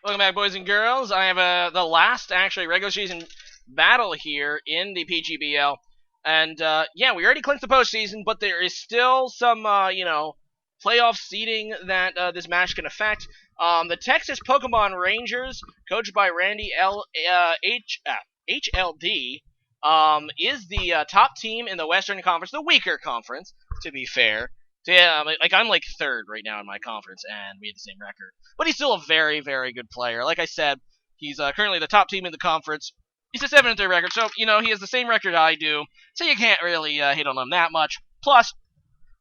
Welcome back, boys and girls. I have the last, actually, regular season battle here in the PGBL. And, yeah, we already clinched the postseason, but there is still some, playoff seeding that this match can affect. The Texas Pokémon Rangers, coached by RandyHLD, is the top team in the Western Conference, the weaker conference, to be fair. So yeah, I'm like third right now in my conference, and we have the same record. But he's still a very, very good player. Like I said, he's currently the top team in the conference. He's a 7-3 record, so, he has the same record I do, so you can't really hit on him that much. Plus,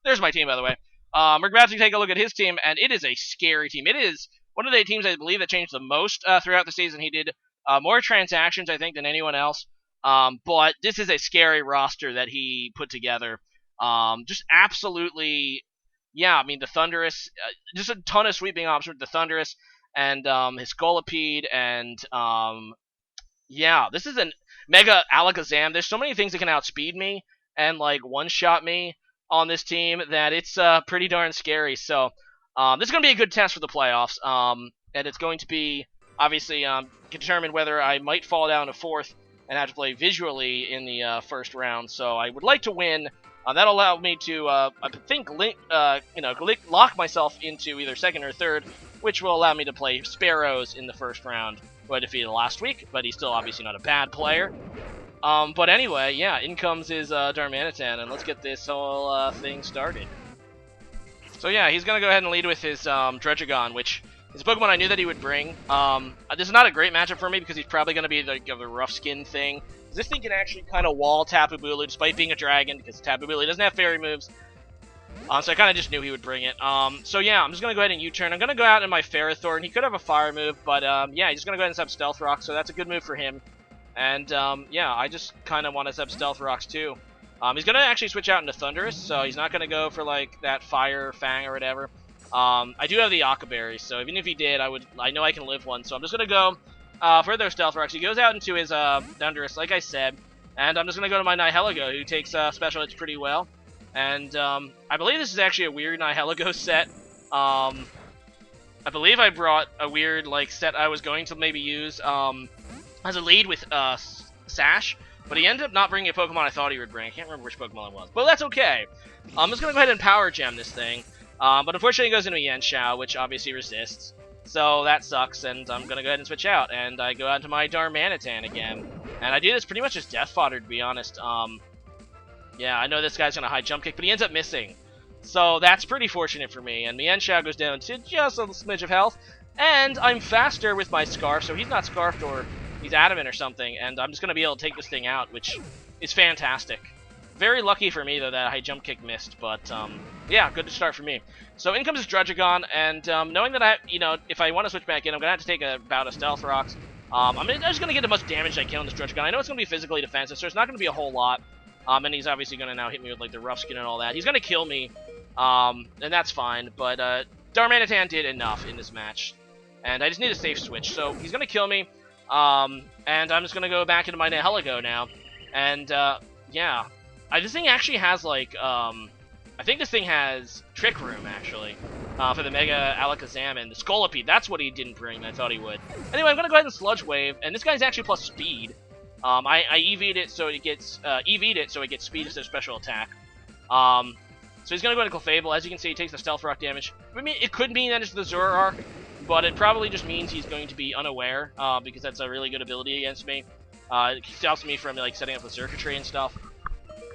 there's my team, by the way. We're about to take a look at his team, and it is a scary team. It is one of the teams, I believe, that changed the most throughout the season. He did more transactions, I think, than anyone else. But this is a scary roster that he put together. Just absolutely, yeah, the Thunderous, just a ton of sweeping options with the Thunderous, and his Scolipede, and, yeah, this is a Mega Alakazam. There's so many things that can outspeed me, and, one-shot me on this team, that it's, pretty darn scary. So, this is going to be a good test for the playoffs, and it's going to be, obviously, determine whether I might fall down to 4th, and have to play visually in the first round. So I would like to win. That'll allow me to, I think, lock myself into either 2nd or 3rd, which will allow me to play Sparrows in the first round, who I defeated last week, but he's still obviously not a bad player. But anyway, yeah, in comes his Darmanitan, and let's get this whole thing started. So yeah, he's going to go ahead and lead with his Dredgegon, which is a Pokemon I knew that he would bring. This is not a great matchup for me because he's probably going to be the rough skin thing. This thing can actually kind of wall Tapu Bulu despite being a dragon, because Tapu Bulu doesn't have fairy moves. So I kind of just knew he would bring it. So yeah, I'm just going to go ahead and U-turn. I'm going to go out in my Ferrothorn. He could have a fire move, but yeah, he's going to go ahead and sub Stealth Rock, so that's a good move for him. And yeah, I just kind of want to sub Stealth Rocks too. He's going to actually switch out into Thunderous, so he's not going to go for that Fire Fang or whatever. I do have the Aqua Berry, so even if he did, I know I can live one. So I'm just going to go for those Stealth Rocks. He goes out into his Thunderous, like I said, and I'm just going to go to my Nihilego, who takes special hits pretty well. And I believe this is actually a weird Nihilego set. I believe I brought a weird set I was going to maybe use as a lead with Sash, but he ended up not bringing a Pokemon I thought he would bring. I can't remember which Pokemon it was, but that's okay. I'm just going to go ahead and Power Gem this thing. But unfortunately it goes into a Yanshao, which obviously resists. So that sucks, and I'm going to go ahead and switch out. And I go out to my Darmanitan again. And I do this pretty much as Death Fodder, to be honest. Yeah, I know this guy's going to high jump kick, but he ends up missing. So that's pretty fortunate for me. And Yanshao goes down to just a smidge of health. And I'm faster with my Scarf, so he's not Scarfed or he's Adamant or something. And I'm just going to be able to take this thing out, which is fantastic. Very lucky for me, though, that high jump kick missed, but, yeah, good to start for me. So in comes his Dredgegon, and, knowing that if I want to switch back in, I'm going to have to take a bout of Stealth Rocks. I'm just going to get the most damage I can on this Dredgegon. I know it's going to be physically defensive, so it's not going to be a whole lot. And he's obviously going to now hit me with, the rough skin and all that. He's going to kill me, and that's fine, but, Darmanitan did enough in this match. And I just need a safe switch, so he's going to kill me, and I'm just going to go back into my Nihilego now. And, yeah. This thing actually has, I think this thing has Trick Room, actually, for the Mega Alakazam and the Scolipede. That's what he didn't bring, I thought he would. Anyway, I'm going to go ahead and Sludge Wave, and this guy's actually plus Speed. I EV'd it so it gets, Speed instead of Special Attack. So he's going to go into Clefable. As you can see, he takes the Stealth Rock damage. I mean, it could mean that it's the Zoroark, but it probably just means he's going to be unaware, because that's a really good ability against me. It stops me from, setting up the circuitry and stuff.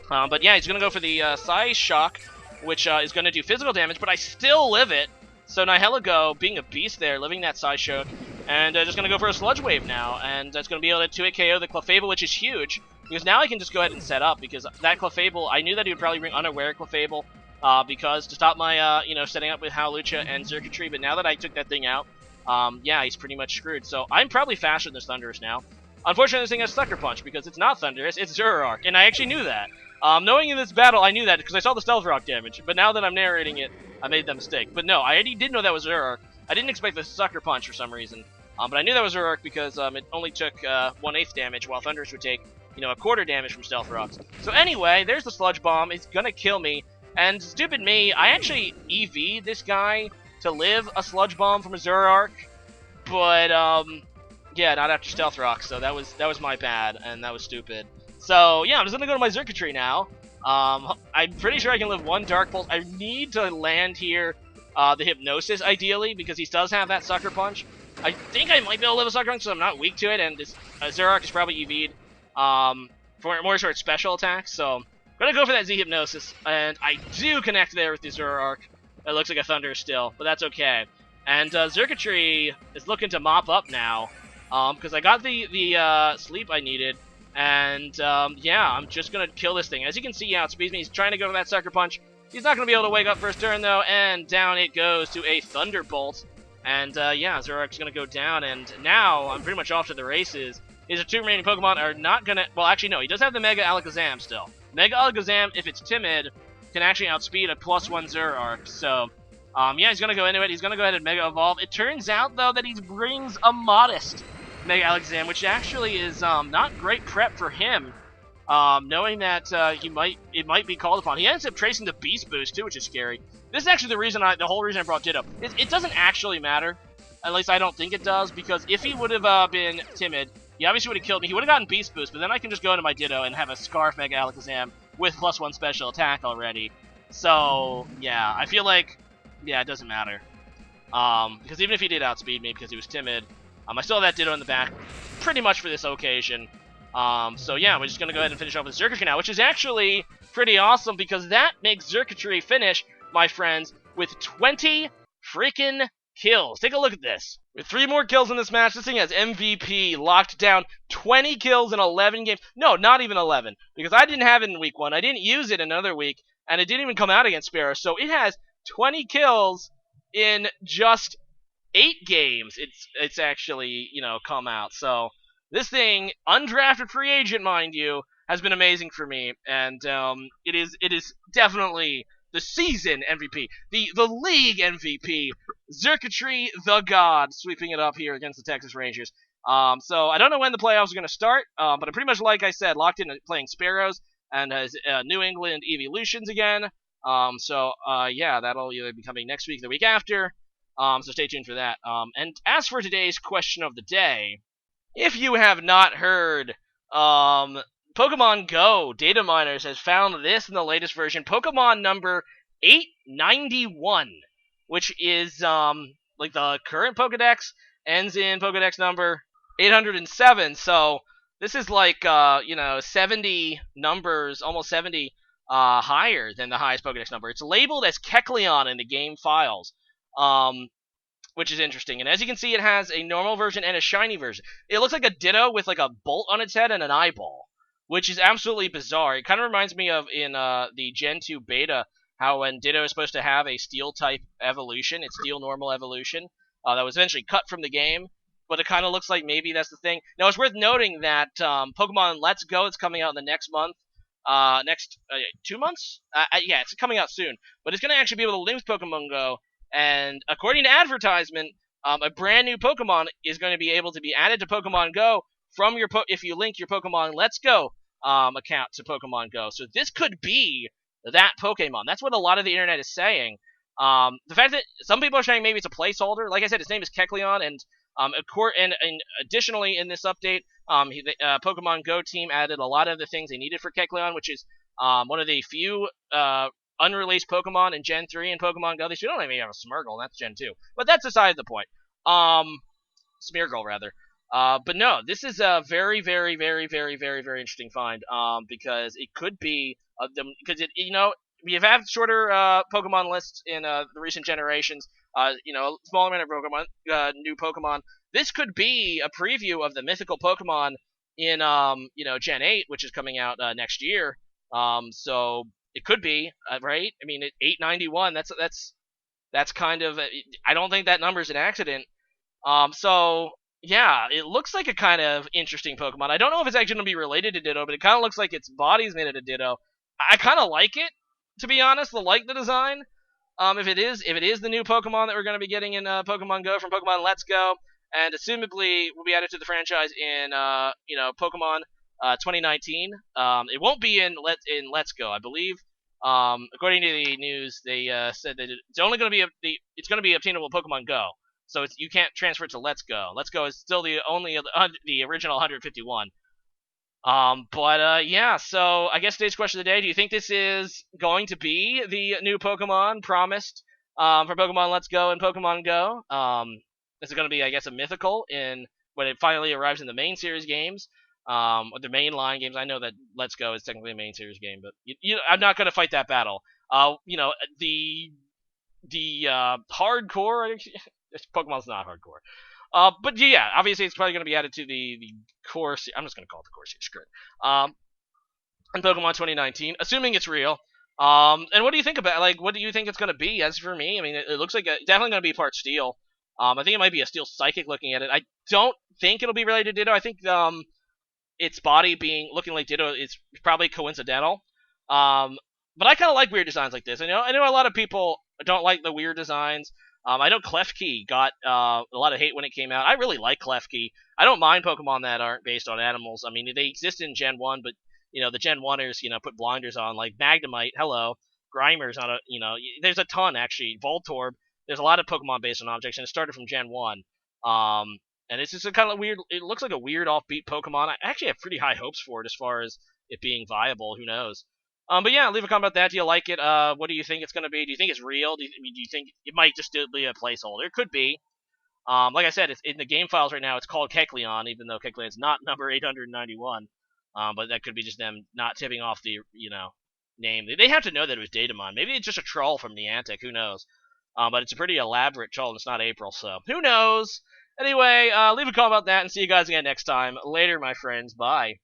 But yeah, he's going to go for the Psy Shock, which is going to do physical damage, but I still live it. So Nihilego, being a beast there, living that Psy Shock, and just going to go for a Sludge Wave now, and that's going to be able to 2-hit KO the Clefable, which is huge, because now I can just go ahead and set up, because that Clefable, I knew that he would probably bring Unaware Clefable, because to stop my, setting up with Howlucha and Circuitry, but now that I took that thing out, yeah, he's pretty much screwed. So I'm probably faster than this Thunderous now. Unfortunately, this thing has Sucker Punch, because it's not Thunderous, it's Zoroark, and I actually knew that. Knowing in this battle, I knew that because I saw the Stealth Rock damage, but now that I'm narrating it, I made that mistake. But no, I already did know that was Zoroark. I didn't expect the Sucker Punch for some reason, but I knew that was Zoroark because it only took 1/8 damage, while Thunderous would take, a quarter damage from Stealth Rocks. So anyway, there's the Sludge Bomb. It's gonna kill me, and stupid me, I actually EV'd this guy to live a Sludge Bomb from a Zoroark, But yeah, not after Stealth Rock. So that was my bad, and that was stupid. So yeah, I'm just gonna go to my Xurkitree now. I'm pretty sure I can live one Dark Pulse. I need to land here the Hypnosis, ideally, because he does have that Sucker Punch. I think I might be able to live a Sucker Punch, so I'm not weak to it, and this Zoroark is probably EV'd for more sort of special attacks, so I'm going to go for that Z-Hypnosis, and I do connect there with the Zoroark. It looks like a Thunder still, but that's okay. And Xurkitree is looking to mop up now, because I got the sleep I needed. And, yeah, I'm just going to kill this thing. As you can see, he outspeeds me. He's trying to go for that Sucker Punch. He's not going to be able to wake up first turn, though. And down it goes to a Thunderbolt. And, yeah, Zoroark's going to go down. And now I'm pretty much off to the races. His two remaining Pokemon are not going to... Well, actually, no. He does have the Mega Alakazam still. Mega Alakazam, if it's timid, can actually outspeed a +1 Zoroark. So, yeah, he's going to go into it. He's going to go ahead and Mega Evolve. It turns out, though, that he brings a modest Mega Alakazam, which actually is not great prep for him, knowing that it might be called upon. He ends up tracing the Beast Boost too, which is scary. This is actually the whole reason I brought Ditto. It doesn't actually matter, at least I don't think it does, because if he would have been timid, he obviously would have killed me. He would have gotten Beast Boost, but then I can just go into my Ditto and have a Scarf Mega Alakazam with +1 special attack already. So yeah, I feel like it doesn't matter, because even if he did outspeed me because he was timid. I still have that Ditto in the back, pretty much for this occasion. So yeah, we're just going to go ahead and finish off with Xurkitree now, which is actually pretty awesome, because that makes Xurkitree finish, my friends, with 20 freaking kills. Take a look at this. With 3 more kills in this match, this thing has MVP locked down. 20 kills in 11 games. No, not even 11, because I didn't have it in week 1. I didn't use it another week, and it didn't even come out against Sparrow. So it has 20 kills in just 8 games. It's actually, come out. So this thing, undrafted free agent, mind you, has been amazing for me, and it is definitely the season MVP, the league MVP, Xurkitree the God, sweeping it up here against the Texas Rangers. So I don't know when the playoffs are going to start, but I'm pretty much, like I said, locked in playing Sparrows and has New England Evolutions again. So yeah, that'll either be coming next week or the week after. So stay tuned for that. And as for today's question of the day, if you have not heard, Pokemon Go Data Miners has found this in the latest version, Pokemon number 891, which is, like the current Pokedex ends in Pokedex number 807. So this is like, 70 numbers, almost 70, higher than the highest Pokedex number. It's labeled as Kecleon in the game files. Which is interesting. And as you can see, it has a normal version and a shiny version. It looks like a Ditto with like a bolt on its head and an eyeball, which is absolutely bizarre. It kind of reminds me of in the Gen 2 beta, how when Ditto is supposed to have a Steel-type evolution, its Steel normal evolution, that was eventually cut from the game, but it kind of looks like maybe that's the thing. Now, it's worth noting that Pokemon Let's Go is coming out in the next month. Next 2 months? Yeah, it's coming out soon. But it's going to actually be able to link Pokemon Go. And according to advertisement, a brand new Pokemon is going to be able to be added to Pokemon Go from your if you link your Pokemon Let's Go account to Pokemon Go. So this could be that Pokemon. That's what a lot of the internet is saying. The fact that some people are saying maybe it's a placeholder. Like I said, his name is Kecleon, and additionally in this update, the Pokemon Go team added a lot of the things they needed for Kecleon, which is one of the few unreleased Pokemon in Gen 3 and Pokemon Go. They should only have a Smeargle, and that's Gen 2. But that's aside the point. Smeargle, rather. But no, this is a very, very, very, very, very, very interesting find. Because it could be because we've had shorter Pokemon lists in the recent generations. Small amount of Pokemon, new Pokemon. This could be a preview of the mythical Pokemon in Gen 8, which is coming out next year. So it could be, right? I mean, 891. That's kind of. I don't think that number's an accident. So yeah, it looks like a kind of interesting Pokemon. I don't know if it's actually going to be related to Ditto, but it kind of looks like its body's made out of Ditto. I kind of like it, to be honest. I like the design. If it is the new Pokemon that we're going to be getting in Pokemon Go from Pokemon Let's Go, and assumably will be added to the franchise in Pokemon 2019. It won't be in Let's Go, I believe. According to the news, they said that it's only going to be it's going to be obtainable in Pokemon Go. So you can't transfer it to Let's Go. Let's Go is still the original 151. Yeah, so I guess today's question of the day, do you think this is going to be the new Pokemon promised for Pokemon Let's Go and Pokemon Go? Is it going to be, I guess, a mythical when it finally arrives in the main series games, or the mainline games? I know that Let's Go is technically a main series game, but I'm not going to fight that battle. The hardcore, Pokemon's not hardcore. But yeah, obviously it's probably going to be added to the core. I'm just going to call it the core series. Screw it. In Pokemon 2019, assuming it's real. And what do you think about what do you think it's going to be? As for me, I mean, it looks like definitely going to be part Steel. I think it might be a Steel Psychic looking at it. I don't think it'll be related to Ditto. I think its body looking like Ditto is probably coincidental. But I kind of like weird designs like this. I know a lot of people don't like the weird designs. I know Klefki got a lot of hate when it came out. I really like Klefki. I don't mind Pokemon that aren't based on animals. I mean, they exist in Gen 1, but, the Gen 1ers, put blinders on. Like Magnemite, hello. Grimer's on there's a ton, actually. Voltorb, there's a lot of Pokemon based on objects, and it started from Gen 1. And it's just a kind of weird, it looks like a weird offbeat Pokemon. I actually have pretty high hopes for it as far as it being viable. Who knows? But yeah, leave a comment about that. Do you like it? What do you think it's going to be? Do you think it's real? Do you think it might just be a placeholder? It could be. Like I said, it's in the game files right now. It's called Kecleon, even though Kecleon's not number 891. But that could be just them not tipping off the name. They have to know that it was Datamon. Maybe it's just a troll from Niantic. Who knows? But it's a pretty elaborate troll, and it's not April, so who knows? Anyway, leave a comment about that, and see you guys again next time. Later, my friends. Bye.